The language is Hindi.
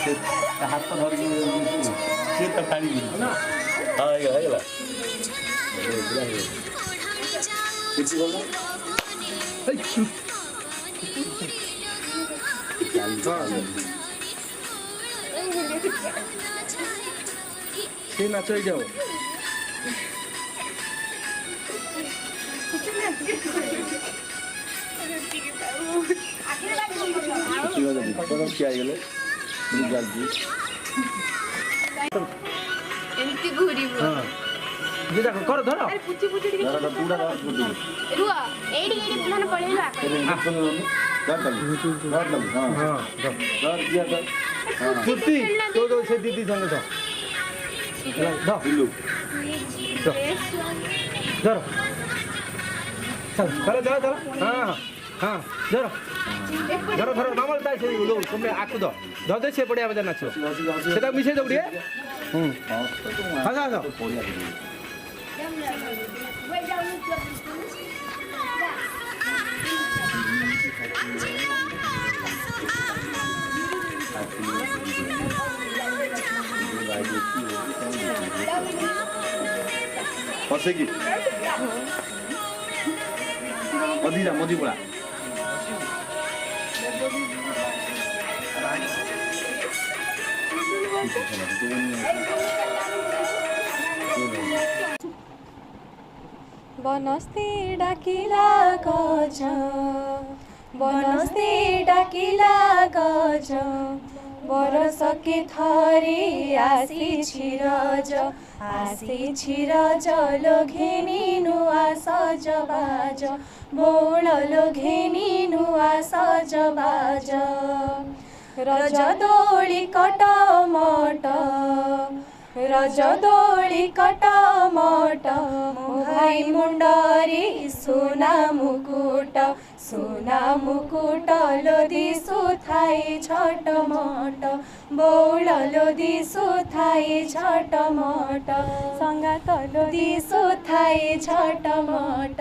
हाथ तो धर से तो खाली हाँ है कुछ बोलना से नाच जाओ क्या एमती घूरी हां ये देखो कर धर अरे पुची पुची धर पूरा रुआ एडी मन पळेला हां हां धर दिया धर पुती तो से दीदी संग धर बिल्लू धर चल धर धर हां हां धर धर धर नमल ताई से लो तुम आकु दो दे से पड़िया बजा नाचो सेटा मिसे दो डिए हां हां हां पसेगी मदीरा मदीपुरा बनस्ते डाकिला गज बनस्ते डाकिला गज बरसके थरी आसी रज लोघेनी नुआ सजबाज बोल लोघेनी नुआ सजबाज रज दोली कटमट रज दोली कटमट भाई मुंडरी सुना मुकुट लोदी सुथाई छटमट बौल लोदी सुथाई छटमट संगात लोदी सुथाई छटमट।